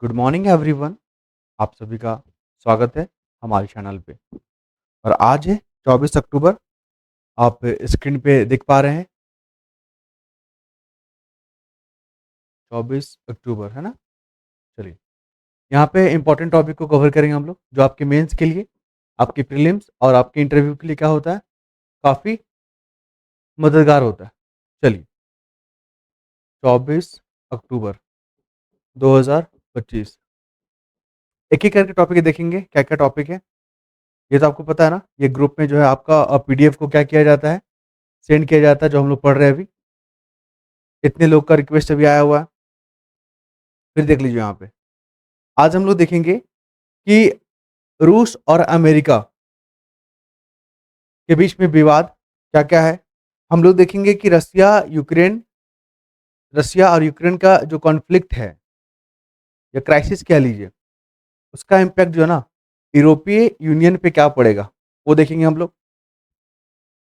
Good morning everyone. आप सभी का स्वागत है हमारे चैनल पे। और आज है 24 अक्टूबर। आप स्क्रीन पे देख पा रहे हैं 24 अक्टूबर, है ना? चलिए, यहाँ पे इंपॉर्टेंट टॉपिक को कवर करेंगे हम लोग, जो आपके मेंस के लिए, आपके प्रीलिम्स और आपके इंटरव्यू के लिए क्या होता है, काफ़ी मददगार होता है। चलिए, 24 अक्टूबर 2025, एक-एक करके टॉपिक देखेंगे, क्या-क्या टॉपिक है। ये तो आपको पता है ना, ये ग्रुप में जो है आपका पीडीएफ को क्या किया जाता है, सेंड किया जाता है, जो हम लोग पढ़ रहे हैं अभी। इतने लोग का रिक्वेस्ट अभी आया हुआ है। फिर देख लीजिए यहाँ पे, आज हम लोग देखेंगे कि रूस और अमेरिका के बीच में विवाद क्या-क्या है। हम लोग देखेंगे कि रसिया और यूक्रेन का जो कॉन्फ्लिक्ट है या क्राइसिस कह लीजिए, उसका इम्पैक्ट जो है ना यूरोपीय यूनियन पे क्या पड़ेगा, वो देखेंगे हम लोग।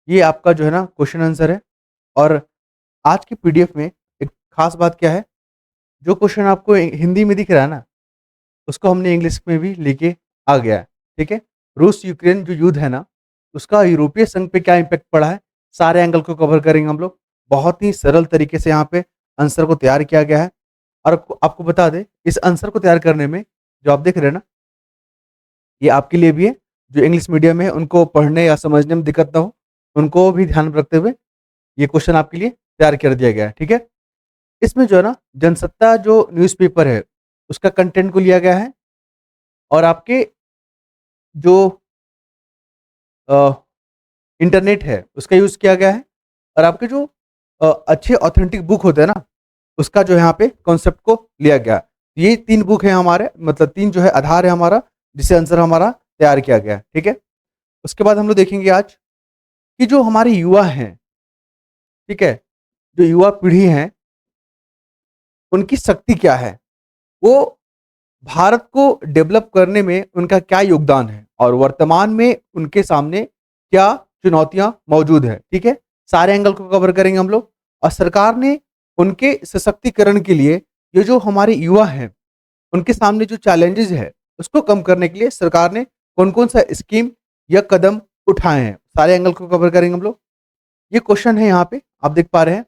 ये आपका जो है ना क्वेश्चन आंसर है। और आज की पीडीएफ में एक खास बात क्या है, जो क्वेश्चन आपको हिंदी में दिख रहा है ना, उसको हमने इंग्लिश में भी लेके आ गया है। ठीक है? रूस यूक्रेन जो युद्ध है ना, उसका यूरोपीय संघ पे क्या इम्पैक्ट पड़ा है, सारे एंगल को कवर करेंगे हम लोग। बहुत ही सरल तरीके से यहाँ पे आंसर को तैयार किया गया है। और आपको आपको बता दें, इस आंसर को तैयार करने में जो आप देख रहे हैं ना, ये आपके लिए भी है, जो इंग्लिश मीडियम है उनको पढ़ने या समझने में दिक्कत ना हो, उनको भी ध्यान में रखते हुए ये क्वेश्चन आपके लिए तैयार कर दिया गया है। ठीक है? इसमें जो है ना जनसत्ता जो न्यूज़पेपर है, उसका कंटेंट को लिया गया है। और आपके जो अ, इंटरनेट है, उसका यूज़ किया गया है। और आपके जो अच्छे ऑथेंटिक बुक होते हैं ना, उसका जो है यहाँ पे कॉन्सेप्ट को लिया गया है। ये 3 बुक है हमारे, मतलब 3 जो है आधार है हमारा, जिससे आंसर हमारा तैयार किया गया है। ठीक है? उसके बाद हम लोग देखेंगे आज कि जो हमारे युवा हैं, ठीक है? जो युवा पीढ़ी है, उनकी शक्ति क्या है? वो भारत को डेवलप करने में उनका क्या योगदान है और वर्तमान में उनके सामने क्या चुनौतियां मौजूद है। ठीक है? सारे एंगल को कवर करेंगे हम लोग। और सरकार ने उनके सशक्तिकरण के लिए, ये जो हमारे युवा हैं, उनके सामने जो चैलेंजेस है, उसको कम करने के लिए सरकार ने कौन कौन सा स्कीम या कदम उठाए हैं, सारे एंगल को कवर करेंगे हम लोग। ये क्वेश्चन है यहाँ पे, आप देख पा रहे हैं,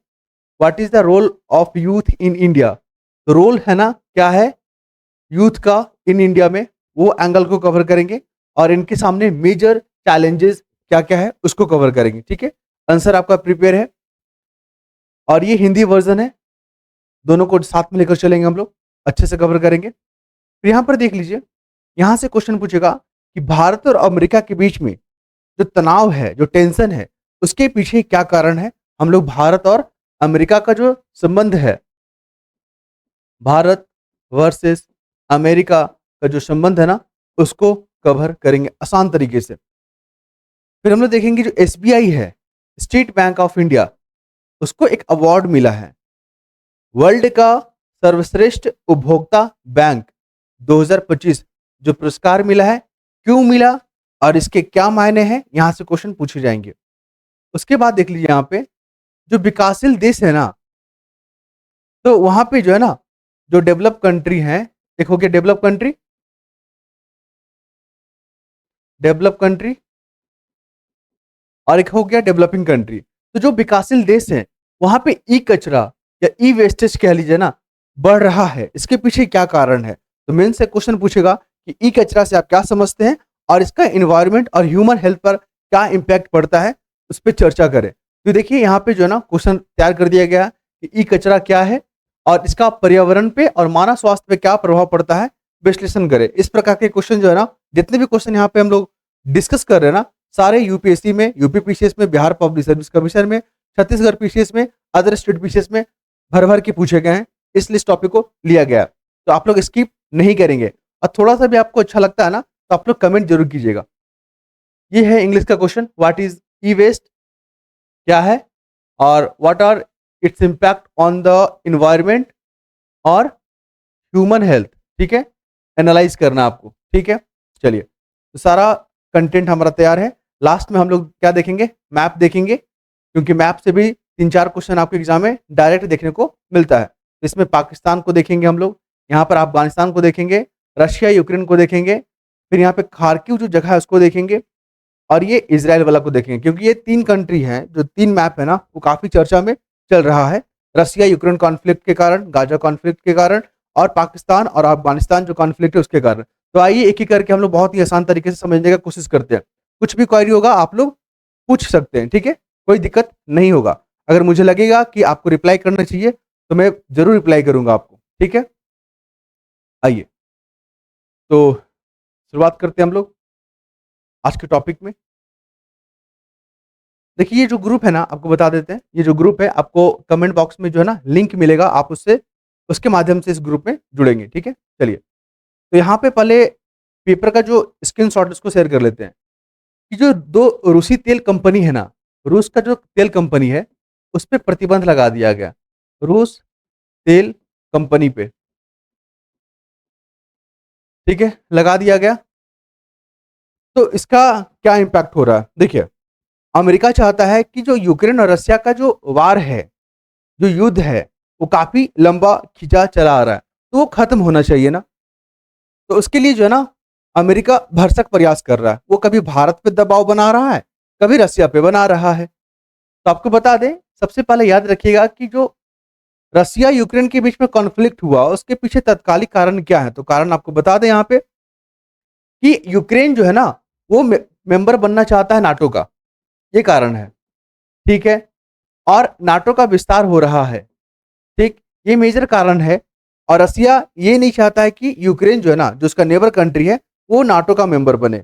what is the role of youth in India. तो रोल है ना क्या है यूथ का इन इंडिया में, वो एंगल को कवर करेंगे। और इनके सामने मेजर चैलेंजेस क्या क्या है, उसको कवर करेंगे। ठीक है? आंसर आपका प्रिपेयर है और ये हिंदी वर्जन है, दोनों को साथ में लेकर चलेंगे हम लोग, अच्छे से कवर करेंगे। तो यहाँ पर देख लीजिए, यहाँ से क्वेश्चन पूछेगा कि भारत और अमेरिका के बीच में जो तनाव है, जो टेंशन है, उसके पीछे क्या कारण है। हम लोग भारत और अमेरिका का जो संबंध है, भारत वर्सेस अमेरिका का जो संबंध है ना, उसको कवर करेंगे आसान तरीके से। फिर हम लोग देखेंगे जो एसबीआई है, स्टेट बैंक ऑफ इंडिया, उसको एक अवार्ड मिला है, वर्ल्ड का सर्वश्रेष्ठ उपभोक्ता बैंक 2025 जो पुरस्कार मिला है, क्यों मिला और इसके क्या मायने हैं, यहां से क्वेश्चन पूछे जाएंगे। उसके बाद देख लीजिए यहाँ पे, जो विकासशील देश है ना, तो वहां पे जो है ना, जो डेवलप कंट्री है, एक हो गया डेवलप कंट्री और एक हो गया डेवलपिंग कंट्री। तो जो विकासशील देश है, वहां पे ई कचरा या ई वेस्टेज कह लीजिए ना, बढ़ रहा है, इसके पीछे क्या कारण है। तो मेन से क्वेश्चन पूछेगा कि ई कचरा से आप क्या समझते हैं और इसका इन्वायरमेंट और ह्यूमन हेल्थ पर क्या इम्पैक्ट पड़ता है, उस पर चर्चा करें। तो देखिए यहाँ पे जो है ना क्वेश्चन तैयार कर दिया गया कि ई कचरा क्या है और इसका पर्यावरण पे और मानव स्वास्थ्य पे क्या प्रभाव पड़ता है, विश्लेषण करें। इस प्रकार के क्वेश्चन जो है ना, जितने भी क्वेश्चन यहाँ पे हम लोग डिस्कस कर रहे हैं ना, सारे यूपीएससी में, यूपी पीसीएस में, बिहार पब्लिक सर्विस कमीशन में, छत्तीसगढ़ पीसीएस में, अदर स्टेट पीसीएस में भर भर के पूछे गए हैं, इसलिए इस टॉपिक को लिया गया। तो आप लोग स्किप नहीं करेंगे। और थोड़ा सा भी आपको अच्छा लगता है ना, तो आप लोग कमेंट जरूर कीजिएगा। ये है इंग्लिश का question, what is e waste, क्या है और what are its impact on the environment और ह्यूमन हेल्थ। ठीक है? एनालाइज करना आपको। ठीक है? चलिए, तो सारा कंटेंट हमारा तैयार है। लास्ट में हम लोग क्या देखेंगे, मैप देखेंगे, क्योंकि मैप से भी 3-4 क्वेश्चन आपके एग्जाम में डायरेक्ट देखने को मिलता है। तो इसमें पाकिस्तान को देखेंगे हम लोग, यहाँ पर अफगानिस्तान को देखेंगे, रशिया यूक्रेन को देखेंगे, फिर यहाँ पे खार्किव जो जगह है उसको देखेंगे, और ये इज़राइल वाला को देखेंगे, क्योंकि ये 3 कंट्री हैं, जो 3 मैप है ना, वो काफ़ी चर्चा में चल रहा है। रसिया यूक्रेन कॉन्फ्लिक्ट के कारण, गाज़ा कॉन्फ्लिक्ट के कारण, और पाकिस्तान और अफगानिस्तान जो कॉन्फ्लिक्ट है उसके कारण। तो आइए एक-एक करके हम लोग बहुत ही आसान तरीके से समझने का कोशिश करते हैं। कुछ भी क्वेरी होगा आप लोग पूछ सकते हैं, ठीक है? कोई दिक्कत नहीं होगा। अगर मुझे लगेगा कि आपको रिप्लाई करना चाहिए, तो मैं ज़रूर रिप्लाई करूँगा आपको, ठीक है? आइए, तो शुरुआत करते हैं हम लोग आज के टॉपिक में। देखिए ये जो ग्रुप है ना, आपको बता देते हैं, ये जो ग्रुप है आपको कमेंट बॉक्स में जो है ना लिंक मिलेगा, आप उससे उसके माध्यम से इस ग्रुप में जुड़ेंगे, ठीक है? चलिए, तो यहाँ पे पहले पेपर का जो स्क्रीनशॉट उसको शेयर कर लेते हैं, कि जो 2 रूसी तेल कंपनी है ना, रूस का जो तेल कंपनी है, उस पे प्रतिबंध लगा दिया गया। रूस तेल कंपनी पे, ठीक है? लगा दिया गया। तो इसका क्या इम्पैक्ट हो रहा है? देखिए, अमेरिका चाहता है कि जो यूक्रेन और रसिया का जो वार है, जो युद्ध है, वो काफ़ी लंबा खिंचा चला आ रहा है, तो वो खत्म होना चाहिए ना। तो उसके लिए जो है ना, अमेरिका भरसक प्रयास कर रहा है। वो कभी भारत पे दबाव बना रहा है, कभी रसिया पे बना रहा है। तो आपको बता दें, सबसे पहले याद रखिएगा कि जो रसिया यूक्रेन के बीच में कॉन्फ्लिक्ट हुआ, उसके पीछे तत्कालिक कारण क्या है? तो कारण आपको बता दें यहाँ पे कि यूक्रेन जो है ना, वो मेंबर बनना चाहता है नाटो का, ये कारण है, ठीक है? और नाटो का विस्तार हो रहा है, ठीक? ये मेजर कारण है। और रसिया ये नहीं चाहता है कि यूक्रेन जो है ना, जो उसका नेबर कंट्री है, वो नाटो का मेंबर बने।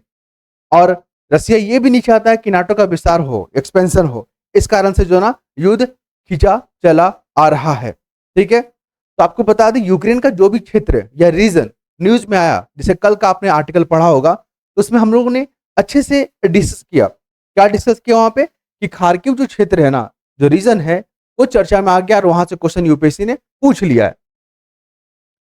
और रसिया ये भी नहीं चाहता है कि नाटो का विस्तार हो, एक्सपेंशन हो। इस कारण से जो है ना, युद्ध खिंचा चला आ रहा है, ठीक है? तो आपको बता दें, यूक्रेन का जो भी क्षेत्र या रीजन न्यूज़ में आया, जैसे कल का आपने आर्टिकल पढ़ा होगा, तो उसमें हम लोगों ने अच्छे से डिस्कस किया। क्या डिस्कस किया वहाँ पे? कि खार्किव जो क्षेत्र है ना, जो रीजन है, वो चर्चा में आ गया और वहाँ से क्वेश्चन यूपीएससी ने पूछ लिया है।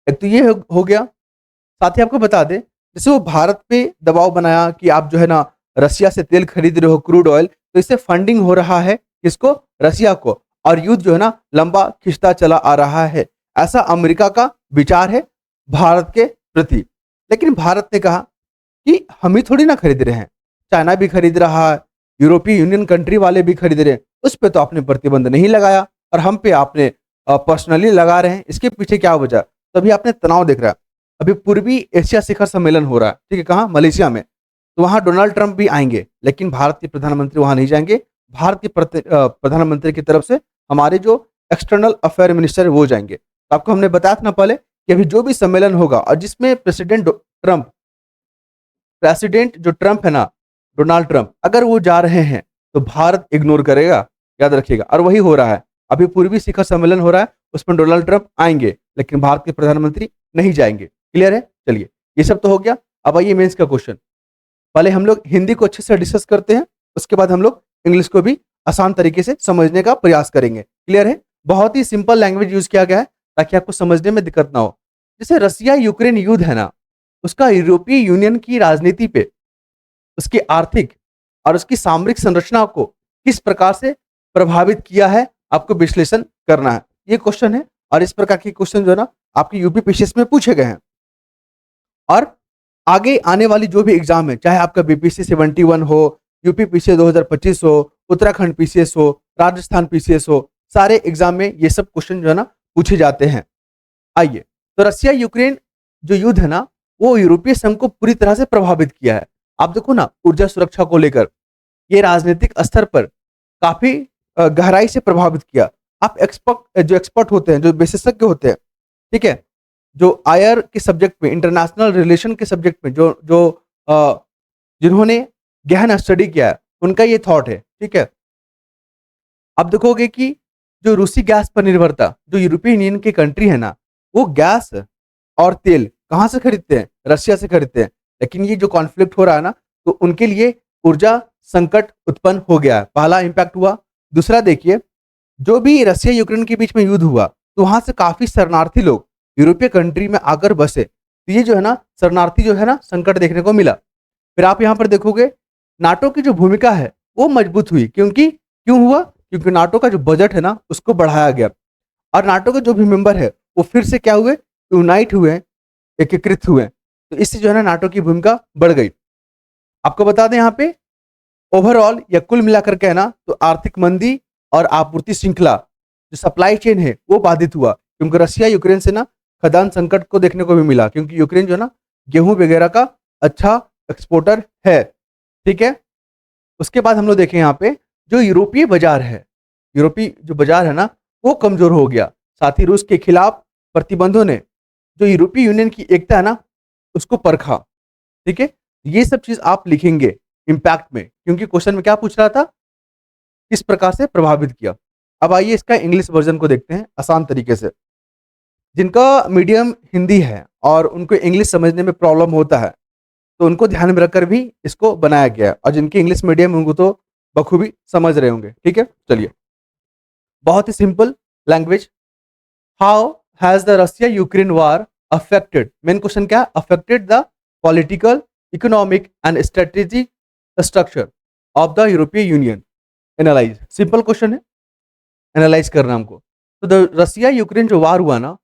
एक तो ये हो गया। साथ ही आपको बता दें, जैसे वो भारत पे दबाव बनाया कि आप जो है ना रसिया से तेल खरीद रहे हो, क्रूड ऑयल, तो इससे फंडिंग हो रहा है किसको? रसिया को। और युद्ध जो है ना लंबा खिंचता चला आ रहा है, ऐसा अमेरिका का विचार है भारत के प्रति। लेकिन भारत ने कहा कि हम ही थोड़ी ना खरीद रहे हैं, चाइना भी खरीद रहा है, यूरोपीय यूनियन कंट्री वाले भी खरीद रहे हैं, उस पे तो आपने प्रतिबंध नहीं लगाया, और हम पे आपने पर्सनली लगा रहे हैं। इसके पीछे क्या वजह? तभी आपने तनाव दिख रहा है। अभी पूर्वी एशिया शिखर सम्मेलन हो रहा है, ठीक है? कहाँ? मलेशिया में। तो वहाँ डोनाल्ड ट्रंप भी आएंगे, लेकिन भारत के प्रधानमंत्री वहाँ नहीं जाएंगे। भारत के प्रधानमंत्री की तरफ से हमारे जो एक्सटर्नल अफेयर मिनिस्टर है वो जाएंगे। तो आपको हमने बताया था ना पहले कि अभी जो भी सम्मेलन होगा और जिसमें प्रेसिडेंट जो ट्रंप है ना, डोनाल्ड ट्रंप, अगर वो जा रहे हैं तो भारत इग्नोर करेगा, याद रखिएगा। और वही हो रहा है, अभी पूर्वी शिखर सम्मेलन हो रहा है, उसमें डोनाल्ड ट्रंप आएंगे, लेकिन भारत के प्रधानमंत्री नहीं जाएंगे। क्लियर है? चलिए, ये सब तो हो गया। अब आइए मेंस का क्वेश्चन। पहले हम लोग हिंदी को अच्छे से डिस्कस करते हैं, उसके बाद हम लोग इंग्लिश को भी आसान तरीके से समझने का प्रयास करेंगे। क्लियर है? बहुत ही सिंपल लैंग्वेज यूज किया गया है ताकि आपको समझने में दिक्कत ना हो। जैसे रसिया यूक्रेन युद्ध है ना, उसका यूरोपीय यूनियन की राजनीति पे, उसकी आर्थिक और उसकी सामरिक संरचना को किस प्रकार से प्रभावित किया है, आपको विश्लेषण करना है। ये क्वेश्चन है, और इस प्रकार के क्वेश्चन जो है ना आपके यूपी पीसीएस में पूछे गए हैं। और आगे आने वाली जो भी एग्जाम है, चाहे आपका बीपीसी 71 हो, यूपी पीसीएस 2025 हो, उत्तराखंड पीसीएस हो, राजस्थान पीसीएस हो, सारे एग्जाम में ये सब क्वेश्चन जो है ना पूछे जाते हैं। आइए, तो रसिया यूक्रेन जो युद्ध है ना, वो यूरोपीय संघ को पूरी तरह से प्रभावित किया है। आप देखो ना, ऊर्जा सुरक्षा को लेकर ये राजनीतिक स्तर पर काफी गहराई से प्रभावित किया। आप एक्सपर्ट होते हैं, जो विशेषज्ञ होते हैं, ठीक है, जो आईआर के सब्जेक्ट में, इंटरनेशनल रिलेशन के सब्जेक्ट में जो जो जिन्होंने गहन स्टडी किया है, उनका ये थॉट है, ठीक है। आप देखोगे कि जो रूसी गैस पर निर्भरता, जो यूरोपीय यूनियन की कंट्री है ना, वो गैस और तेल कहाँ से खरीदते हैं? रशिया से खरीदते हैं। लेकिन ये जो कॉन्फ्लिक्ट हो रहा है ना, तो उनके लिए ऊर्जा संकट उत्पन्न हो गया है। पहला इंपैक्ट हुआ। दूसरा देखिए, जो भी रसिया यूक्रेन के बीच में युद्ध हुआ, तो वहां से काफी शरणार्थी लोग यूरोपीय कंट्री में आकर बसे। तो ये जो है ना, शरणार्थी जो है ना, संकट देखने को मिला। फिर आप यहाँ पर देखोगे, नाटो की जो भूमिका है वो मजबूत हुई। क्यों हुआ? क्योंकि नाटो का जो बजट है ना, उसको बढ़ाया गया, और नाटो के जो भी मेंबर है वो फिर से क्या हुए? यूनाइट हुए, एकीकृत हुए, तो इससे जो है ना नाटो की भूमिका बढ़ गई। आपको बता दें यहाँ पे ओवरऑल या कुल मिलाकर के है ना, तो आर्थिक मंदी और आपूर्ति श्रृंखला जो सप्लाई चेन है वो बाधित हुआ, क्योंकि रशिया यूक्रेन से ना खदान संकट को देखने को भी मिला, क्योंकि यूक्रेन जो है ना गेहूं वगैरह का अच्छा एक्सपोर्टर है। ठीक है, उसके बाद हम लोग देखें यहाँ पे जो यूरोपीय बाजार है, यूरोपीय जो बाजार है ना वो कमजोर हो गया। साथ ही रूस के खिलाफ प्रतिबंधों ने जो यूरोपीय यूनियन की एकता है ना उसको परखा। ठीक है, ये सब चीज आप लिखेंगे इम्पैक्ट में, क्योंकि क्वेश्चन में क्या पूछ रहा था, किस प्रकार से प्रभावित किया। अब आइए इसका इंग्लिश वर्जन को देखते हैं आसान तरीके से। जिनका मीडियम हिंदी है और उनको इंग्लिश समझने में प्रॉब्लम होता है, तो उनको ध्यान में रखकर भी इसको बनाया गया है, और जिनकी इंग्लिश मीडियम उनको तो बखूबी समझ रहे होंगे। ठीक है, चलिए, बहुत ही simple language. How has the Russia Ukraine war affected, main question क्या, affected the political, economic and strategic structure of the European Union. Analyse, simple question है, एनालाइज करना हमको। तो द रशिया यूक्रेन जो वार हुआ ना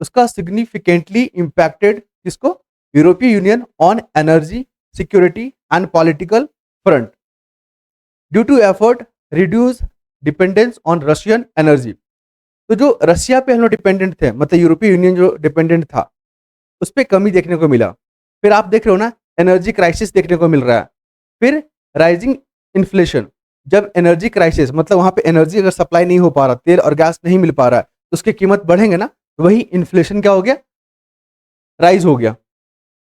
उसका सिग्निफिकेंटली इम्पैक्टेड किसको, यूरोपीय Union on energy security and political front due to effort reduce dependence on Russian energy. तो जो रशिया पे हम लोग डिपेंडेंट थे, मतलब यूरोपीय यूनियन जो डिपेंडेंट था उस पर कमी देखने को मिला। फिर आप देख रहे हो ना एनर्जी क्राइसिस देखने को मिल रहा है। फिर राइजिंग इन्फ्लेशन, जब एनर्जी क्राइसिस मतलब वहां पे एनर्जी अगर सप्लाई नहीं हो पा रहा, तेल और गैस नहीं मिल पा रहा है, तो उसकी कीमत बढ़ेंगे ना, तो वही इन्फ्लेशन क्या हो गया, राइज हो गया।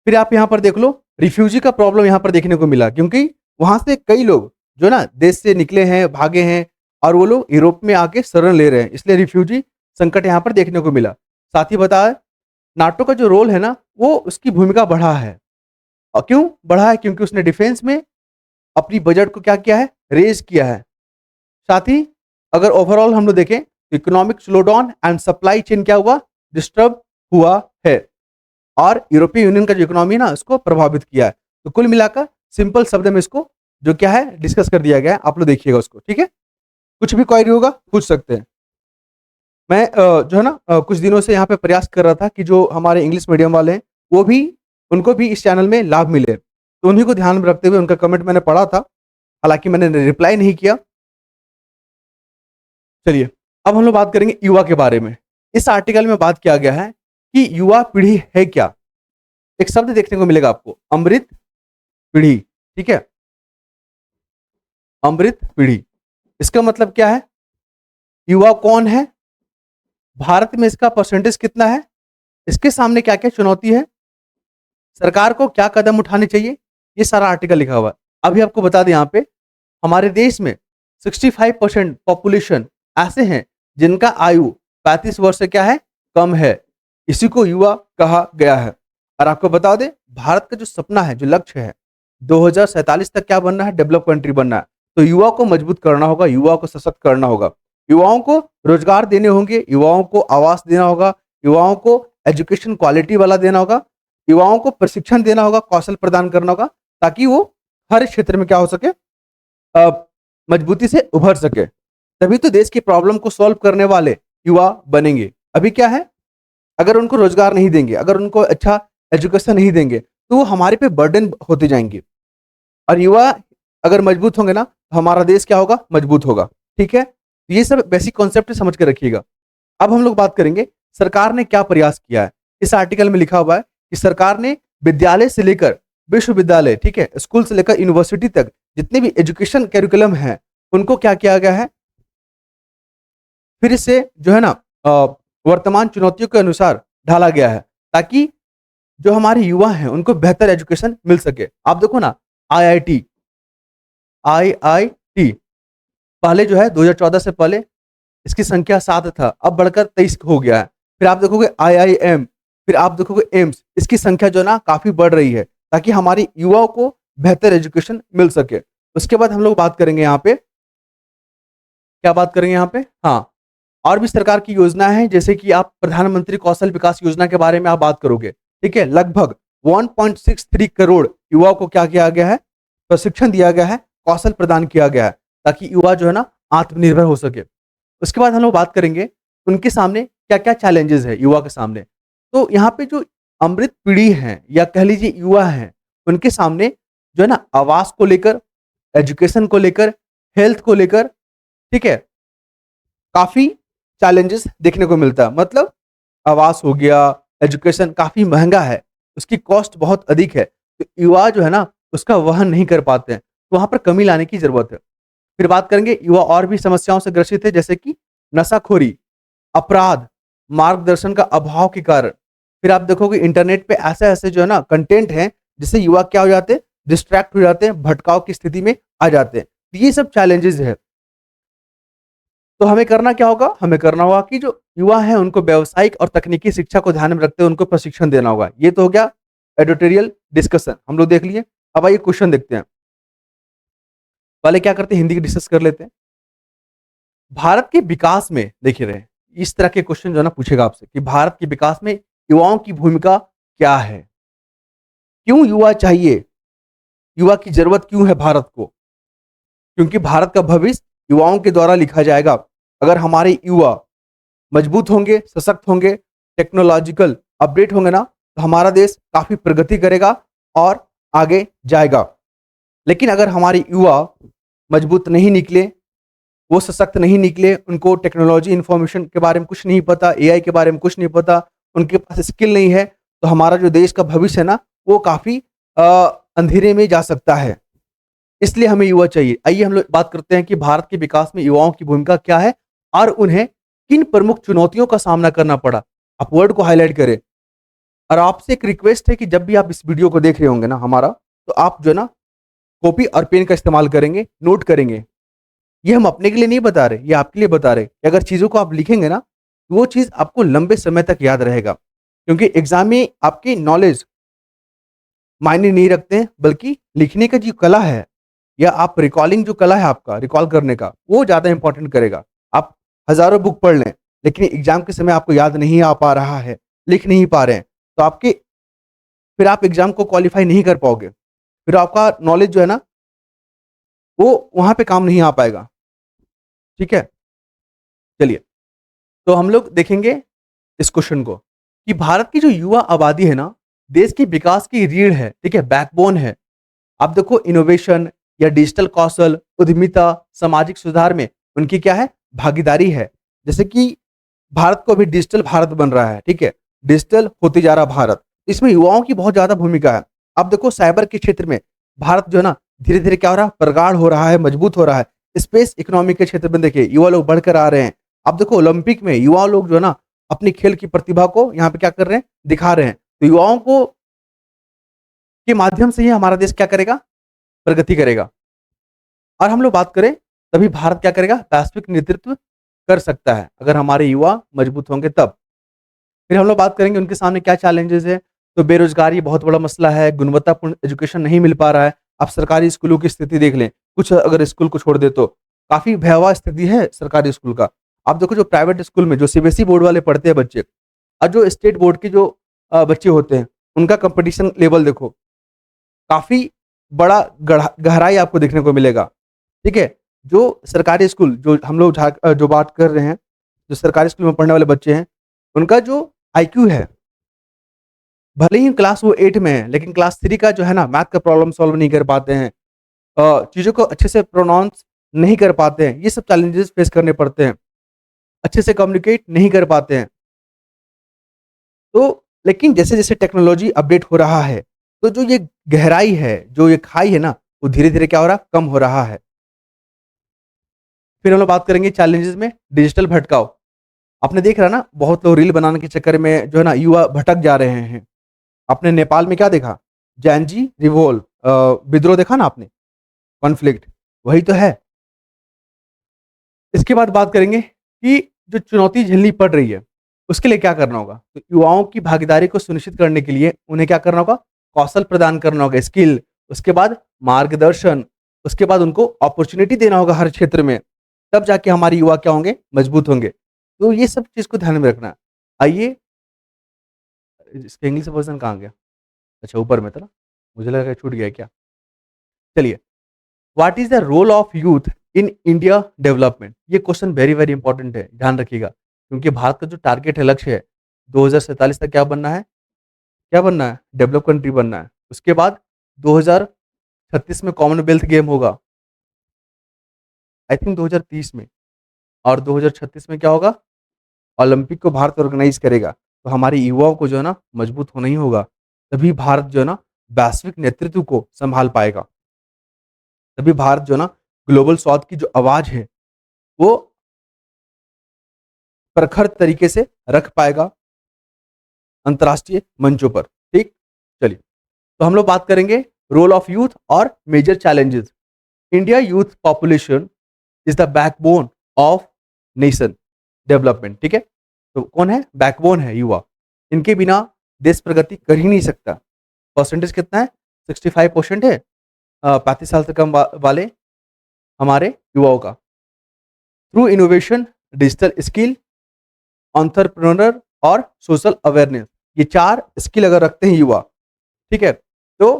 फिर आप यहाँ पर देख लो रिफ्यूजी का प्रॉब्लम यहाँ पर देखने को मिला, क्योंकि वहां से कई लोग जो ना देश से निकले हैं, भागे हैं, और वो लोग यूरोप में आके शरण ले रहे हैं, इसलिए रिफ्यूजी संकट यहाँ पर देखने को मिला। साथ ही बताया नाटो का जो रोल है ना वो उसकी भूमिका बढ़ा है। और क्यों बढ़ा है, क्योंकि उसने डिफेंस में अपनी बजट को क्या किया है, रेज किया है। साथ ही अगर ओवरऑल हम लोग देखें तो economic slowdown and supply chain क्या हुआ, डिस्टर्ब हुआ है, और यूरोपीय यूनियन का जो इकोनॉमी ना उसको प्रभावित किया है। तो कुल मिलाकर सिंपल शब्द में इसको जो क्या है डिस्कस कर दिया गया है, आप लोग देखिएगा उसको। ठीक है, कुछ भी क्वेरी होगा पूछ सकते हैं। मैं जो है ना कुछ दिनों से यहाँ पे प्रयास कर रहा था कि जो हमारे इंग्लिश मीडियम वाले हैं वो भी, उनको भी इस चैनल में लाभ मिले, तो उन्हीं को ध्यान में रखते हुए उनका कमेंट मैंने पढ़ा था, हालांकि मैंने रिप्लाई नहीं किया। चलिए, अब हम लोग बात करेंगे युवा के बारे में। इस आर्टिकल में बात किया गया है कि युवा पीढ़ी है क्या। एक शब्द देखने को मिलेगा आपको, अमृत पीढ़ी। ठीक है, अमृत पीढ़ी, इसका मतलब क्या है, युवा कौन है, भारत में इसका परसेंटेज कितना है, इसके सामने क्या क्या चुनौती है, सरकार को क्या कदम उठाने चाहिए, ये सारा आर्टिकल लिखा हुआ है। अभी आपको बता दें यहाँ पे हमारे देश में 65% पॉपुलेशन ऐसे हैं जिनका आयु 35 वर्ष से क्या है, कम है, इसी को युवा कहा गया है। और आपको बता दें भारत का जो सपना है, जो लक्ष्य है 2047 तक क्या बनना है, डेवलप कंट्री बनना है। तो युवा को मजबूत करना होगा, युवाओं को सशक्त करना होगा, युवाओं को रोजगार देने होंगे, युवाओं को आवास देना होगा, युवाओं को एजुकेशन क्वालिटी वाला देना होगा, युवाओं को प्रशिक्षण देना होगा, कौशल प्रदान करना होगा, ताकि वो हर क्षेत्र में क्या हो सके, मजबूती से उभर सके। तभी तो देश की प्रॉब्लम को सॉल्व करने वाले युवा बनेंगे। अभी क्या है, अगर उनको रोजगार नहीं देंगे, अगर उनको अच्छा एजुकेशन नहीं देंगे, तो वो हमारे पे बर्डन होते जाएंगे। और युवा अगर मजबूत होंगे ना तो हमारा देश क्या होगा, मजबूत होगा। ठीक है, ये सब बेसिक कॉन्सेप्ट समझ के रखिएगा। अब हम लोग बात करेंगे सरकार ने क्या प्रयास किया है। इस आर्टिकल में लिखा हुआ है कि सरकार ने विद्यालय से लेकर विश्वविद्यालय, ठीक है, स्कूल से लेकर यूनिवर्सिटी तक जितने भी एजुकेशन कैरिकुलम है उनको क्या किया गया है, फिर से जो है ना वर्तमान चुनौतियों के अनुसार ढाला गया है, ताकि जो हमारे युवा हैं उनको बेहतर एजुकेशन मिल सके। आप देखो ना आईआईटी पहले जो है 2014 से पहले इसकी संख्या 7 था, अब बढ़कर 23 हो गया है। फिर आप देखोगे आईआईएम, फिर आप देखोगे एम्स, इसकी संख्या जो है ना काफी बढ़ रही है, ताकि हमारी युवाओं को बेहतर एजुकेशन मिल सके। उसके बाद हम लोग बात करेंगे यहाँ पे, क्या बात करेंगे यहाँ पे, हाँ, और भी सरकार की योजना है, जैसे कि आप प्रधानमंत्री कौशल विकास योजना के बारे में आप बात करोगे। ठीक है, लगभग 1.63 करोड़ युवाओं को क्या किया गया है, प्रशिक्षण दिया गया है, कौशल प्रदान किया गया है, ताकि युवा जो है ना आत्मनिर्भर हो सके। उसके बाद हम लोग बात करेंगे उनके सामने क्या क्या चैलेंजेस है युवा के सामने। तो यहाँ पे जो अमृत पीढ़ी है या कह लीजिए युवा हैं, उनके सामने जो है ना आवास को लेकर, एजुकेशन को लेकर, हेल्थ को लेकर, ठीक है, काफ़ी चैलेंजेस देखने को मिलता है। मतलब आवास हो गया, एजुकेशन काफ़ी महँगा है, उसकी कॉस्ट बहुत अधिक है, तो युवा जो है ना उसका वहन नहीं कर पाते हैं, तो वहाँ पर कमी लाने की ज़रूरत है। फिर बात करेंगे युवा और भी समस्याओं से ग्रसित है जैसे कि नशाखोरी, अपराध, मार्गदर्शन का अभाव के कारण। फिर आप देखोगे इंटरनेट पे ऐसे-ऐसे जो है ना कंटेंट हैं, जिससे युवा क्या हो जाते हैं, डिस्ट्रैक्ट हो जाते हैं, भटकाव की स्थिति में आ जाते हैं। तो ये सब चैलेंजेज़ है। तो हमें करना क्या होगा? हमें करना होगा कि जो युवा हैं उनको व्यावसायिक और तकनीकी शिक्षा को ध्यान में रखते हुए उनको प्रशिक्षण देना होगा। ये तो हो गया एडिटोरियल डिस्कशन हम लोग देख लिए। अब आइए क्वेश्चन देखते हैं। पहले क्या करते हैं हिंदी की डिस्कस कर लेते हैं। भारत के विकास में देखिए रहे, इस तरह के क्वेश्चन जो है ना पूछेगा आपसे कि भारत के विकास में युवाओं की भूमिका क्या है? क्यों युवा चाहिए? युवा की ज़रूरत क्यों है भारत को? क्योंकि भारत का भविष्य युवाओं के द्वारा लिखा जाएगा। अगर हमारे युवा मजबूत होंगे, सशक्त होंगे, टेक्नोलॉजिकल अपडेट होंगे ना, तो हमारा देश काफ़ी प्रगति करेगा और आगे जाएगा। लेकिन अगर हमारे युवा मजबूत नहीं निकले, वो सशक्त नहीं निकले, उनको टेक्नोलॉजी इन्फॉर्मेशन के बारे में कुछ नहीं पता, एआई के बारे में कुछ नहीं पता, उनके पास स्किल नहीं है, तो हमारा जो देश का भविष्य है ना, वो काफ़ी अंधेरे में जा सकता है। इसलिए हमें युवा चाहिए। आइए हम लोग बात करते हैं कि भारत के विकास में युवाओं की भूमिका क्या है और उन्हें किन प्रमुख चुनौतियों का सामना करना पड़ा। आप वर्ड को हाइलाइट करें। और आपसे एक रिक्वेस्ट है कि जब भी आप इस वीडियो को देख रहे होंगे ना हमारा, तो आप जो है ना कॉपी और पेन का इस्तेमाल करेंगे, नोट करेंगे। ये हम अपने के लिए नहीं बता रहे, ये आपके लिए बता रहे कि अगर चीज़ों को आप लिखेंगे ना, तो वो चीज़ आपको लंबे समय तक याद रहेगा। क्योंकि एग्ज़ाम में आपकी नॉलेज मायने नहीं रखते हैं, बल्कि लिखने का जो कला है या आप रिकॉलिंग जो कला है आपका, रिकॉल करने का, वो ज़्यादा इंपॉर्टेंट करेगा। आप हज़ारों बुक पढ़ लें, लेकिन एग्ज़ाम के समय आपको याद नहीं आ पा रहा है, लिख नहीं पा रहे हैं, तो आपके फिर आप एग्ज़ाम को क्वालीफाई नहीं कर पाओगे। फिर आपका नॉलेज जो है ना, वो वहाँ पे काम नहीं आ पाएगा। ठीक है? चलिए, तो हम लोग देखेंगे इस क्वेश्चन को कि भारत की जो युवा आबादी है ना, देश के विकास की रीढ़ है, ठीक है? बैकबोन है। आप देखो इनोवेशन या डिजिटल कौशल, उद्यमिता, सामाजिक सुधार में उनकी क्या है? भागीदारी है। जैसे कि भारत को अभी डिजिटल भारत बन रहा है, ठीक है? डिजिटल होते जा रहा भारत। इसमें युवाओं की बहुत ज़्यादा भूमिका है। आप देखो साइबर के क्षेत्र में भारत जो है ना धीरे-धीरे क्या हो रहा है? प्रगाढ़ हो रहा है, मजबूत हो रहा है। स्पेस इकोनॉमी के क्षेत्र में देखिए युवा लोग बढ़कर आ रहे हैं। आप देखो ओलंपिक में युवा लोग जो है ना अपनी खेल की प्रतिभा को यहाँ पे क्या कर रहे हैं? दिखा रहे हैं। तो युवाओं को के माध्यम से ही हमारा देश क्या करेगा? प्रगति करेगा। और हम लोग बात करें तभी भारत क्या करेगा? वैश्विक नेतृत्व कर सकता है, अगर हमारे युवा मजबूत होंगे तब। फिर हम लोग बात करेंगे उनके सामने क्या चैलेंजेस है। तो बेरोजगारी बहुत बड़ा मसला है, गुणवत्तापूर्ण एजुकेशन नहीं मिल पा रहा है। आप सरकारी स्कूलों की स्थिति देख लें, कुछ अगर स्कूल को छोड़ दे तो काफ़ी भयावह स्थिति है सरकारी स्कूल का। आप देखो जो प्राइवेट स्कूल में जो सीबीएसई बोर्ड वाले पढ़ते हैं बच्चे और जो स्टेट बोर्ड के जो बच्चे होते हैं, उनका कॉम्पिटिशन लेवल देखो, काफ़ी बड़ा गहराई आपको देखने को मिलेगा। ठीक है? जो सरकारी स्कूल जो हम लोग जो बात कर रहे हैं, जो सरकारी स्कूल में पढ़ने वाले बच्चे हैं, उनका जो आईक्यू है, भले ही क्लास वो 8 में है, लेकिन क्लास 3 का जो है ना मैथ का प्रॉब्लम सॉल्व नहीं कर पाते हैं। चीज़ों को अच्छे से प्रोनाउंस नहीं कर पाते हैं। ये सब चैलेंजेस फेस करने पड़ते हैं। अच्छे से कम्युनिकेट नहीं कर पाते हैं। तो लेकिन जैसे-जैसे टेक्नोलॉजी अपडेट हो रहा है, तो जो ये गहराई है, जो ये खाई है ना, वो धीरे-धीरे क्या हो रहा है? कम हो रहा है। फिर हम लोग बात करेंगे चैलेंजेस में डिजिटल भटकाव। आपने देख रहा ना बहुत लोग रील बनाने के चक्कर में जो है ना युवा भटक जा रहे हैं। आपने नेपाल में क्या देखा? जैनजी रिवोल्ट विद्रोह देखा ना आपने? कॉन्फ्लिक्ट वही तो है। इसके बाद बात करेंगे कि जो चुनौती झेलनी पड़ रही है, उसके लिए क्या करना होगा? तो युवाओं की भागीदारी को सुनिश्चित करने के लिए उन्हें क्या करना होगा? कौशल प्रदान करना होगा, स्किल, उसके बाद मार्गदर्शन, उसके बाद उनको अपॉर्च्युनिटी देना होगा हर क्षेत्र में। तब जाके हमारे युवा क्या होंगे? मजबूत होंगे। तो ये सब चीज़ को ध्यान में रखना है। आइए इसका इंग्लिश वर्ज़न कहाँ गया? अच्छा ऊपर में था ना? मुझे लगा छूट गया है क्या? चलिए, what is the role of youth in India development? ये क्वेश्चन वेरी इंपॉर्टेंट है, ध्यान रखिएगा। क्योंकि भारत का जो टारगेट है, लक्ष्य है, 2047 तक क्या बनना है? क्या बनना है? डेवलप कंट्री बनना है। उसके बाद 2036 में कॉमनवेल्थ गेम होगा, आई थिंक 2030 में, और 2036 में क्या होगा? ओलंपिक को भारत ऑर्गेनाइज करेगा। तो हमारे युवाओं को जो है ना मजबूत होना ही होगा, तभी भारत जो है ना वैश्विक नेतृत्व को संभाल पाएगा। तभी भारत जो है ना ग्लोबल साउथ की जो आवाज है वो प्रखर तरीके से रख पाएगा अंतर्राष्ट्रीय मंचों पर। ठीक, चलिए, तो हम लोग बात करेंगे रोल ऑफ यूथ और major challenges. India youth population is the backbone of nation development. ठीक है, तो कौन है? बैकबोन है युवा। इनके बिना देश प्रगति कर ही नहीं सकता। परसेंटेज कितना है? 65% है 35 साल से कम वाले हमारे युवाओं का। Through innovation, digital skill, entrepreneur और सोशल अवेयरनेस, ये 4 स्किल अगर रखते हैं युवा, ठीक है, तो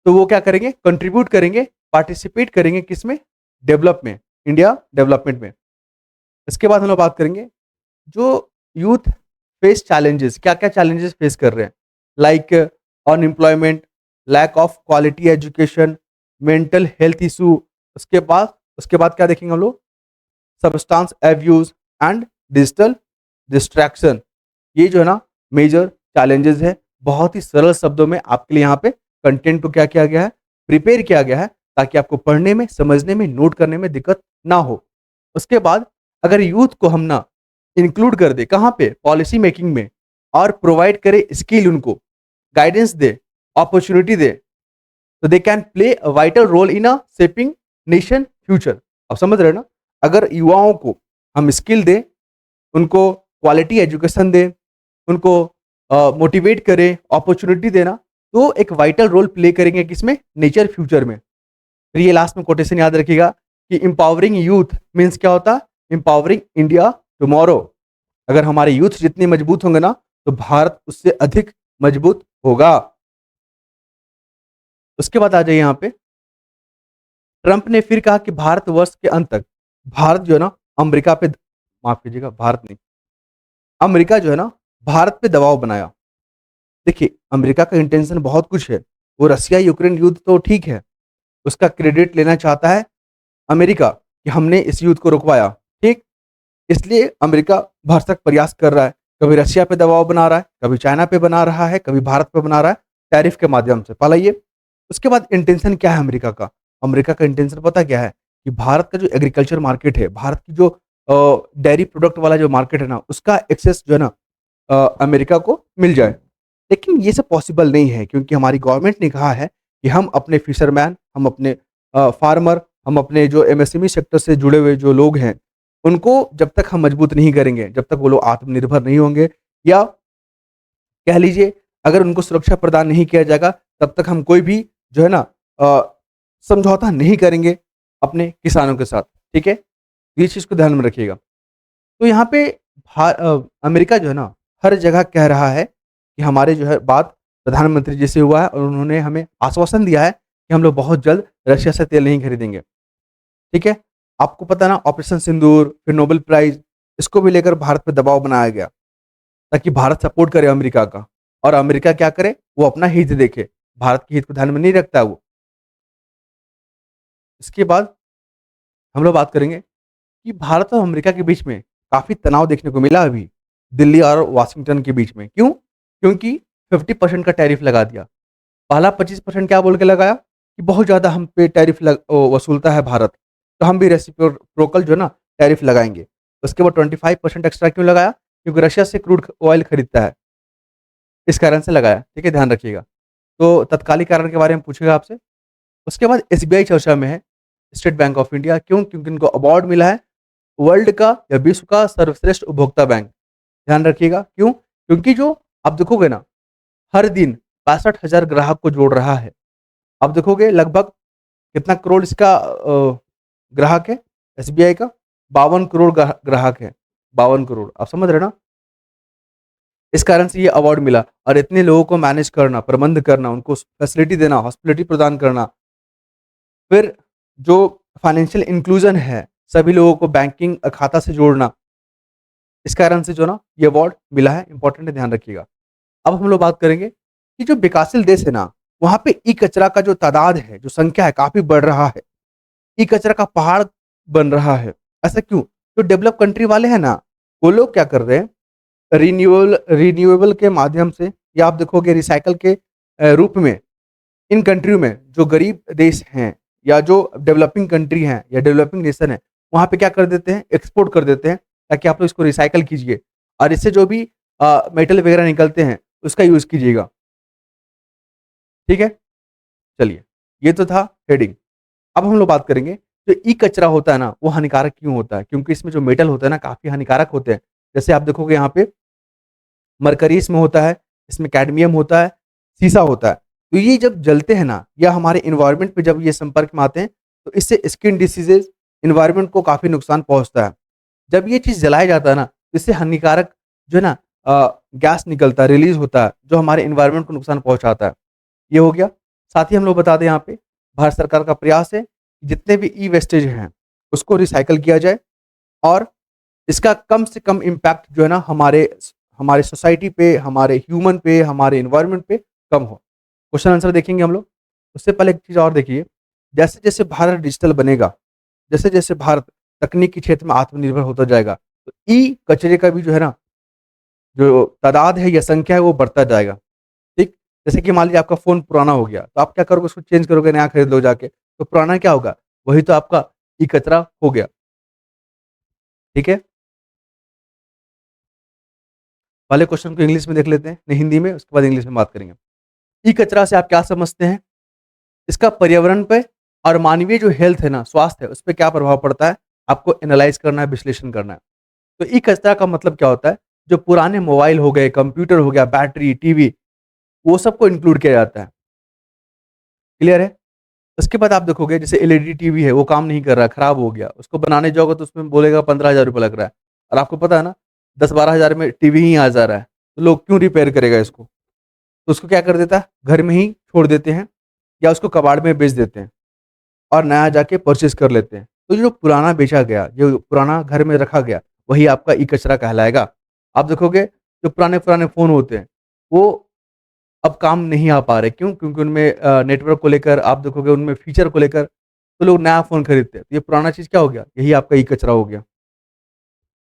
वो क्या करेंगे? कंट्रीब्यूट करेंगे, पार्टिसिपेट करेंगे किसमें? डेवलप में, इंडिया डेवलपमेंट में। इसके बाद हम लोग बात करेंगे जो यूथ फेस चैलेंजेस, क्या क्या चैलेंजेस फेस कर रहे हैं, like unemployment, lack of quality education, mental health issue. उसके बाद क्या देखेंगे हम लोग? Substance abuse and digital distraction. ये जो है ना मेजर चैलेंजेस है। बहुत ही सरल शब्दों में आपके लिए यहाँ पे कंटेंट को क्या किया गया है? प्रिपेयर किया गया है, ताकि आपको पढ़ने में, समझने में, नोट करने में दिक्कत ना हो। उसके बाद अगर यूथ को हम ना इंक्लूड कर दे, कहाँ पे? पॉलिसी मेकिंग में, और प्रोवाइड करे स्किल, उनको गाइडेंस दे, अपॉर्चुनिटी दे, तो they can play a vital role in a shaping nation future. आप समझ रहे हो ना? अगर युवाओं को हम स्किल दें, उनको क्वालिटी एजुकेशन दें, उनको मोटिवेट करें, अपॉर्चुनिटी देना, तो एक वाइटल रोल प्ले करेंगे किसमें? नेचर फ्यूचर में। फिर ये लास्ट में कोटेशन याद रखिएगा कि इंपावरिंग यूथ मीन्स क्या होता है? Empowering India tomorrow. अगर हमारे यूथ जितने मजबूत होंगे ना, तो भारत उससे अधिक मजबूत होगा। उसके बाद आ जाइए यहाँ पे, ट्रंप ने फिर कहा कि भारतवर्ष के अंत तक भारत जो है ना अमेरिका पे, माफ कीजिएगा, भारत नहीं, अमेरिका जो है ना भारत पे दबाव बनाया। देखिए, अमेरिका का इंटेंशन बहुत कुछ है। वो रसिया यूक्रेन युद्ध तो ठीक है, उसका क्रेडिट लेना चाहता है अमेरिका कि हमने इस युद्ध को रुकवाया। ठीक, इसलिए अमेरिका भरसक प्रयास कर रहा है। कभी रशिया पे दबाव बना रहा है, कभी चाइना पे बना रहा है, कभी भारत पे बना रहा है, टैरिफ के माध्यम से। पहला ये। उसके बाद इंटेंशन क्या है अमेरिका का? अमेरिका का इंटेंशन पता क्या है? कि भारत का जो एग्रीकल्चर मार्केट है, भारत की जो डेयरी प्रोडक्ट वाला जो मार्केट है ना, उसका एक्सेस जो है ना अमेरिका को मिल जाए। लेकिन ये सब पॉसिबल नहीं है, क्योंकि हमारी गवर्नमेंट ने कहा है कि हम अपने फिशरमैन, हम अपने फार्मर, हम अपने जो एमएसएमई सेक्टर से जुड़े हुए जो लोग हैं, उनको जब तक हम मजबूत नहीं करेंगे, जब तक वो लोग आत्मनिर्भर नहीं होंगे, या कह लीजिए अगर उनको सुरक्षा प्रदान नहीं किया जाएगा, तब तक हम कोई भी जो है ना समझौता नहीं करेंगे अपने किसानों के साथ। ठीक है, ये चीज़ को ध्यान में रखिएगा। तो यहाँ पे अमेरिका जो है ना हर जगह कह रहा है कि हमारे जो है बात प्रधानमंत्री जी से हुआ है, और उन्होंने हमें आश्वासन दिया है कि हम लोग बहुत जल्द रशिया से तेल नहीं खरीदेंगे। ठीक है, आपको पता है ना, ऑपरेशन सिंदूर, फिर नोबेल प्राइज, इसको भी लेकर भारत पे दबाव बनाया गया, ताकि भारत सपोर्ट करे अमेरिका का, और अमेरिका क्या करे? वो अपना हित देखे, भारत के हित को ध्यान में नहीं रखता है वो। इसके बाद हम लोग बात करेंगे कि भारत और अमेरिका के बीच में काफ़ी तनाव देखने को मिला अभी, दिल्ली और वाशिंगटन के बीच में। क्यों? क्योंकि 50% का टैरिफ लगा दिया। पहला 25% क्या बोल के लगाया कि बहुत ज़्यादा हम पे टैरिफ वसूलता है भारत, तो हम भी रेसिप्रोकल जो है ना टैरिफ लगाएँगे। उसके बाद 25% एक्स्ट्रा क्यों लगाया? क्योंकि रशिया से क्रूड ऑयल खरीदता है, इस कारण से लगाया। ठीक है, ध्यान रखिएगा। तो तत्कालिक कारण के बारे में पूछेगा आपसे। उसके बाद एसबीआई चर्चा में है, स्टेट बैंक ऑफ इंडिया। क्यों? क्योंकि इनको अवार्ड मिला है वर्ल्ड का या विश्व का सर्वश्रेष्ठ उपभोक्ता बैंक। ध्यान रखिएगा, क्यों? क्योंकि जो आप देखोगे ना, हर दिन 65,000 ग्राहक को जोड़ रहा है। आप देखोगे लगभग कितना करोड़ इसका ग्राहक है एसबीआई का? 52 करोड़ ग्राहक है, 52 करोड़। आप समझ रहे हैं ना? इस कारण से ये अवार्ड मिला। और इतने लोगों को मैनेज करना, प्रबंध करना, उनको फैसिलिटी देना, हॉस्पिटलिटी प्रदान करना, फिर जो फाइनेंशियल इंक्लूजन है, सभी लोगों को बैंकिंग खाता से जोड़ना, इस कारण से जो ना ये अवार्ड मिला है, इंपॉर्टेंट है, ध्यान रखिएगा। अब हम लोग बात करेंगे कि जो विकासशील देश है ना, वहाँ पे ई-कचरा का जो तादाद है, जो संख्या है, काफ़ी बढ़ रहा है। ई-कचरा का पहाड़ बन रहा है। ऐसा क्यों? जो डेवलप कंट्री वाले हैं ना, वो लोग क्या कर रहे हैं, रिन्यूएबल के माध्यम से, या आप देखोगे रिसाइकल के रूप में, इन कंट्रियों में जो गरीब देश हैं या जो डेवलपिंग कंट्री हैं या डेवलपिंग नेशन है, वहाँ पे क्या कर देते हैं, एक्सपोर्ट कर देते हैं, ताकि आप लोग इसको रिसाइकल कीजिए और इससे जो भी मेटल वगैरह निकलते हैं, उसका यूज़ कीजिएगा। ठीक है? चलिए, ये तो था हेडिंग। अब हम लोग बात करेंगे, जो ई-कचरा होता है ना, वो हानिकारक क्यों होता है? क्योंकि इसमें जो मेटल होता है ना, काफ़ी हानिकारक होते हैं। जैसे आप देखोगे यहाँ पे मरकरी इसमें होता है, इसमें कैडमियम होता है, सीसा होता है। तो ये जब जलते हैं ना, या हमारे एनवायरनमेंट पे जब ये संपर्क में आते हैं, तो इससे स्किन डिसीज़ेज़, एनवायरनमेंट को काफ़ी नुकसान पहुँचता है। जब ये चीज़ जलाया जाता है ना, तो इससे हानिकारक जो है ना गैस निकलता है, रिलीज़ होता है, जो हमारे एनवायरनमेंट को नुकसान पहुँचाता है। ये हो गया। साथ ही हम लोग बता दें, यहाँ पे भारत सरकार का प्रयास है, कि जितने भी ई वेस्टेज हैं, उसको रिसाइकिल किया जाए और इसका कम से कम इम्पैक्ट जो है ना हमारे सोसाइटी पे, हमारे ह्यूमन पे, हमारे एनवायरनमेंट पे कम हो। क्वेश्चन आंसर देखेंगे हम लोग। उससे पहले एक चीज़ और देखिए, जैसे-जैसे भारत डिजिटल बनेगा, जैसे-जैसे भारत तकनीकी क्षेत्र में आत्मनिर्भर होता जाएगा, तो ई कचरे का भी जो है ना, जो तादाद है या संख्या है, वो बढ़ता जाएगा। ठीक? जैसे कि मान लीजिए आपका फ़ोन पुराना हो गया, तो आप क्या करोगे, उसको चेंज करोगे, नया खरीद लो जाके, तो पुराना क्या होगा? वही तो आपका ई कचरा हो गया। ठीक है? पहले क्वेश्चन को इंग्लिश में देख लेते हैं, नहीं हिंदी में, उसके बाद इंग्लिश में बात करेंगे। ई कचरा से आप क्या समझते हैं? इसका पर्यावरण पे और मानवीय जो हेल्थ है ना, स्वास्थ्य है, उस पे क्या प्रभाव पड़ता है? आपको एनालाइज़ करना है, विश्लेषण करना है। तो ई कचरा का मतलब क्या होता है? जो पुराने मोबाइल हो गए, कंप्यूटर हो गया, बैटरी, टीवी, वो सबको इंक्लूड किया जाता है। क्लियर है? उसके बाद आप देखोगे, जैसे एलईडी टीवी है, वो काम नहीं कर रहा है, खराब हो गया, उसको बनाने जाओगे तो उसमें बोलेगा 15,000 रुपए लग रहा है, और आपको पता है ना 10-12 हज़ार में टीवी ही आ जा रहा है, तो लोग क्यों रिपेयर करेगा इसको? तो उसको क्या कर देता है, घर में ही छोड़ देते हैं या उसको कबाड़ में बेच देते हैं और नया जाके परचेज़ कर लेते हैं। तो जो पुराना बेचा गया, जो पुराना घर में रखा गया, वही आपका ई-कचरा कहलाएगा। आप देखोगे, जो पुराने-पुराने फ़ोन होते हैं, वो अब काम नहीं आ पा रहे, क्यों? क्योंकि उनमें नेटवर्क को लेकर, आप देखोगे उनमें फीचर को लेकर, तो लोग नया फ़ोन खरीदते हैं। तो ये पुराना चीज़ क्या हो गया? यही आपका ई-कचरा हो गया।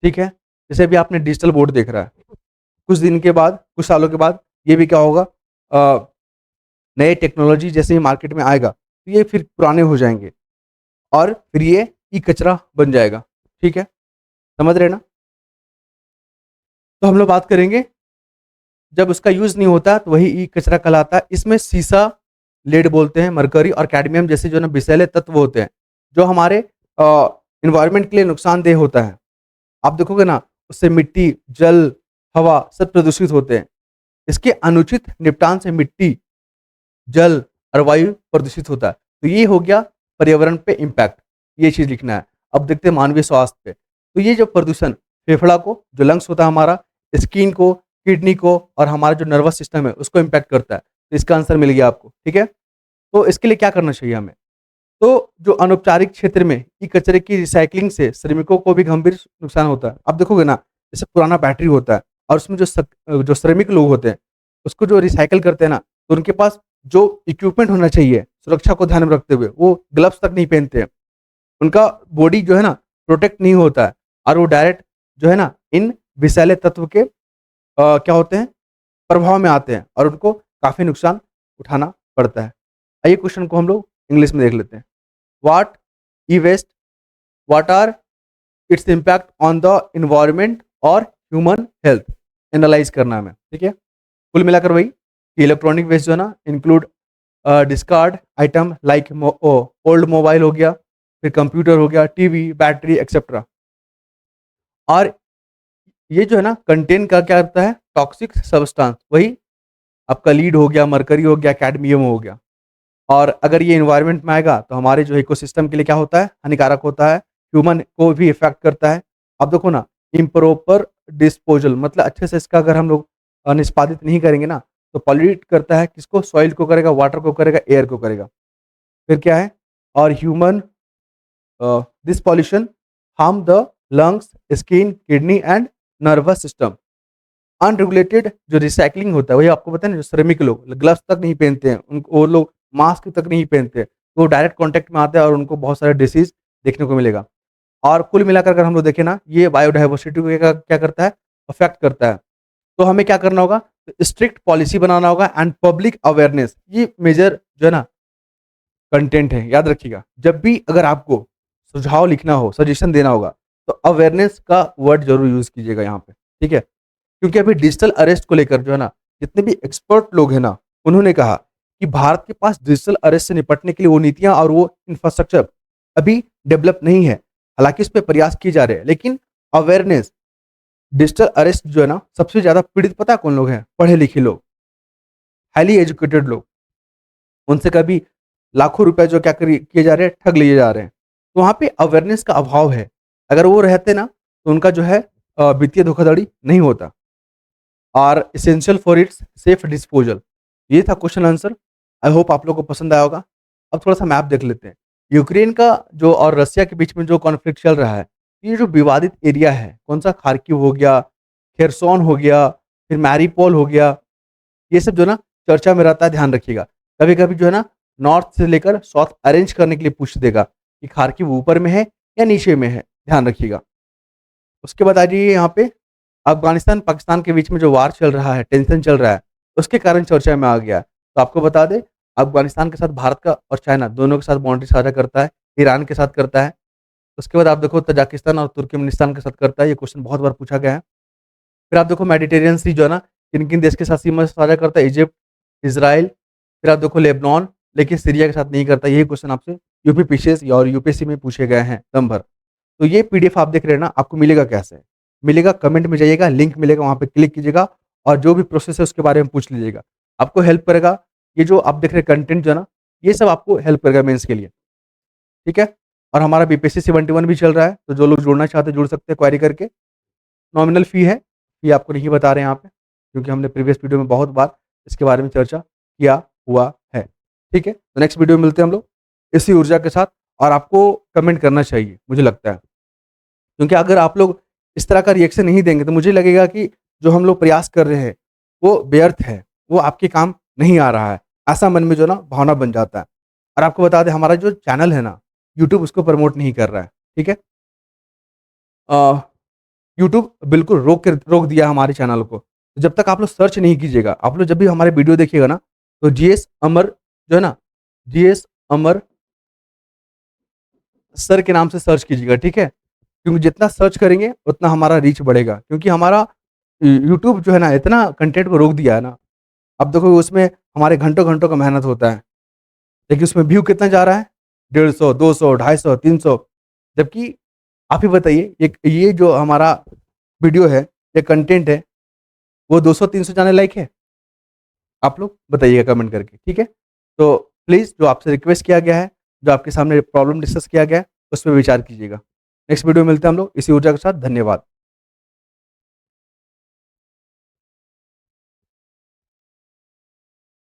ठीक है? जैसे अभी आपने डिजिटल बोर्ड देख रहा है, कुछ दिन के बाद, कुछ सालों के बाद ये भी क्या होगा, नए टेक्नोलॉजी जैसे ही मार्केट में आएगा, तो ये फिर पुराने हो जाएँगे और फिर ये ई-कचरा बन जाएगा। ठीक है? समझ रहे हैं ना? तो हम लोग बात करेंगे, जब उसका यूज़ नहीं होता तो वही ई-कचरा कहलाता है। इसमें सीसा, लेड बोलते हैं, मरकरी और कैडमियम जैसे जो है ना विषैले तत्व होते हैं, जो हमारे एनवायरनमेंट के लिए नुकसानदेह होता है। आप देखोगे ना, उससे मिट्टी, जल, हवा सब प्रदूषित होते हैं। इसके अनुचित निपटान से मिट्टी, जल और वायु प्रदूषित होता है। तो ये हो गया पर्यावरण पे इम्पैक्ट, ये चीज़ लिखना है। अब देखते हैं मानवीय स्वास्थ्य पे। तो ये जो प्रदूषण फेफड़ा को, जो लंग्स होता है हमारा, स्किन को, किडनी को और हमारा जो नर्वस सिस्टम है, उसको इम्पैक्ट करता है। तो इसका आंसर मिल गया आपको, ठीक है? तो इसके लिए क्या करना चाहिए हमें? तो जो अनौपचारिक क्षेत्र में ई-कचरे की रिसाइक्लिंग से श्रमिकों को भी गंभीर नुकसान होता है। आप देखोगे ना, जैसे पुराना बैटरी होता है और उसमें जो श्रमिक लोग होते हैं, उसको जो रिसाइकिल करते हैं ना, तो उनके पास जो इक्विपमेंट होना चाहिए, सुरक्षा को ध्यान में रखते हुए, वो ग्लव्स तक नहीं पहनते हैं। उनका बॉडी जो है ना, प्रोटेक्ट नहीं होता है और वो डायरेक्ट जो है ना, इन विषैले तत्व के क्या होते हैं, प्रभाव में आते हैं और उनको काफ़ी नुकसान उठाना पड़ता है। आइए क्वेश्चन को हम लोग इंग्लिश में देख लेते हैं। What e waste, what are its impact on the environment और ह्यूमन हेल्थ, एनालाइज़ करना है हमें, ठीक है? कुल मिलाकर वही, कि इलेक्ट्रॉनिक वेस्ट जो है ना, include discard item like old mobile हो गया, फिर कंप्यूटर हो गया, टीवी, बैटरी एक्सेट्रा। और ये जो है ना, कंटेन का क्या करता है, टॉक्सिक सब्सटेंस, वही आपका लीड हो गया, मरकरी हो गया, कैडमियम हो गया। और अगर ये एनवायरनमेंट में आएगा तो हमारे जो इकोसिस्टम के लिए क्या होता है, हानिकारक होता है, ह्यूमन को भी इफेक्ट करता है। अब देखो ना, इम्प्रॉपर डिस्पोजल, मतलब अच्छे से इसका अगर हम लोग निष्पादित नहीं करेंगे ना, तो पॉल्यूट करता है, किसको? सॉइल को करेगा, वाटर को करेगा, एयर को करेगा। फिर क्या है, और human this pollution harm the lungs, skin, kidney and nervous system. Unregulated जो रिसाइक्लिंग होता है, वही आपको पता है ना, जो श्रमिक लोग ग्लव्स तक नहीं पहनते हैं, उनको वो लोग मास्क तक नहीं पहनते, तो वो डायरेक्ट कॉन्टैक्ट में आते हैं और उनको बहुत सारे डिसीज़ देखने को मिलेगा। और कुल मिलाकर अगर हम लोग देखें ना, ये बायोडायवर्सिटी को क्या क्या करता है? अफ़ेक्ट करता है। तो हमें क्या करना होगा? स्ट्रिक्ट पॉलिसी बनाना होगा एंड पब्लिक अवेयरनेस, ये मेजर जो है ना कंटेंट है, याद रखिएगा। जब भी अगर आपको सुझाव लिखना हो, सजेशन देना होगा, तो अवेयरनेस का वर्ड ज़रूर यूज़ कीजिएगा यहाँ पे, ठीक है? क्योंकि अभी डिजिटल अरेस्ट को लेकर जो है ना, जितने भी एक्सपर्ट लोग हैं ना, उन्होंने कहा कि भारत के पास डिजिटल अरेस्ट से निपटने के लिए वो नीतियाँ और वो इंफ्रास्ट्रक्चर अभी डेवलप नहीं है। हालाँकि इस पे प्रयास किए जा रहे हैं, लेकिन अवेयरनेस, डिजिटल अरेस्ट जो है ना, सबसे ज़्यादा पीड़ित पता है कौन लोग हैं? पढ़े-लिखे लोग, हाइली एजुकेटेड लोग। उनसे कभी लाखों रुपए जो क्या किए जा रहे हैं, ठग लिए जा रहे हैं। तो वहाँ पे अवेयरनेस का अभाव है। अगर वो रहते ना, तो उनका जो है वित्तीय धोखाधड़ी नहीं होता। और essential for its safe disposal. ये था क्वेश्चन आंसर। आई होप आप लोगों को पसंद आया होगा। अब थोड़ा सा मैप देख लेते हैं। यूक्रेन का जो और रसिया के बीच में जो कॉन्फ्लिक्ट चल रहा है, ये जो विवादित एरिया है, कौन सा, खार्किव हो गया, खेरसोन हो गया, फिर मैरीपोल हो गया, ये सब जो है ना चर्चा में रहता है, ध्यान रखिएगा। कभी कभी जो है ना नॉर्थ से लेकर साउथ अरेंज करने के लिए पूछ देगा कि खार्किव ऊपर में है या नीचे में है, ध्यान रखिएगा। उसके बाद आ जाइए यहाँ पे, अफ़गानिस्तान पाकिस्तान के बीच में जो वार चल रहा है, टेंशन चल रहा है, उसके कारण चर्चा में आ गया। तो आपको बता दें, अफ़गानिस्तान के साथ भारत का और चाइना दोनों के साथ बाउंड्री साझा करता है, ईरान के साथ करता है। उसके बाद आप देखो तजाकिस्तान और तुर्कमेनिस्तान के साथ करता है, ये क्वेश्चन बहुत बार पूछा गया है। फिर आप देखो मेडिटेरियन सी जो है ना, किन-किन देश के साथ सीमा साझा करता है? इजिप्ट, इज़राइल, फिर आप देखो लेबनान, लेकिन सीरिया के साथ नहीं करता। यही क्वेश्चन आपसे यूपी पीसीएस और यूपीएससी में पूछे गए हैं दम भर। तो ये पीडीएफ आप देख रहे हैं ना, आपको मिलेगा कैसे? मिलेगा, कमेंट में जाइएगा, लिंक मिलेगा, वहाँ पे क्लिक कीजिएगा और जो भी प्रोसेस है उसके बारे में पूछ लीजिएगा। आपको हेल्प करेगा, ये जो आप देख रहे हैं कंटेंट जो है ना, ये सब आपको हेल्प करेगा मेंस के लिए, ठीक है? और हमारा बीपीएससी 71 भी चल रहा है, तो जो लोग जुड़ना चाहते हैं जुड़ सकते हैं क्वेरी करके। नॉमिनल फ़ी है, ये आपको नहीं बता रहे हैं यहाँ पे, क्योंकि हमने प्रीवियस वीडियो में बहुत बार इसके बारे में चर्चा किया हुआ है, ठीक है? तो नेक्स्ट वीडियो में मिलते हैं हम लोग इसी ऊर्जा के साथ। और आपको कमेंट करना चाहिए, मुझे लगता है। क्योंकि अगर आप लोग इस तरह का रिएक्शन नहीं देंगे, तो मुझे लगेगा कि जो हम लोग प्रयास कर रहे हैं, वो व्यर्थ है, वो आपके काम नहीं आ रहा है। ऐसा मन में जो है ना भावना बन जाता है। और आपको बता दें, हमारा जो चैनल है ना, यूट्यूब उसको प्रमोट नहीं कर रहा है, ठीक है? अ, यूट्यूब बिल्कुल रोक दिया हमारे चैनल को। तो जब तक आप लोग सर्च नहीं कीजिएगा, आप लोग जब भी हमारे वीडियो देखिएगा ना, तो जीएस अमर जो है ना, जीएस अमर सर के नाम से सर्च कीजिएगा, ठीक है? क्योंकि जितना सर्च करेंगे उतना हमारा रीच बढ़ेगा, क्योंकि हमारा यूट्यूब जो है ना इतना कंटेंट को रोक दिया है ना। अब देखो उसमें हमारे घंटों-घंटों का मेहनत होता है, लेकिन उसमें व्यू कितना जा रहा है? 150, 200, 250, 300। जबकि आप ही बताइए, एक ये जो हमारा वीडियो है, ये कंटेंट है, वो 200-300 जाने लायक है? आप लोग बताइएगा कमेंट करके, ठीक है? तो प्लीज़, जो आपसे रिक्वेस्ट किया गया है, जो आपके सामने प्रॉब्लम डिस्कस किया गया है, उस पे विचार कीजिएगा। नेक्स्ट वीडियो में मिलते हैं हम लोग इसी ऊर्जा के साथ। धन्यवाद।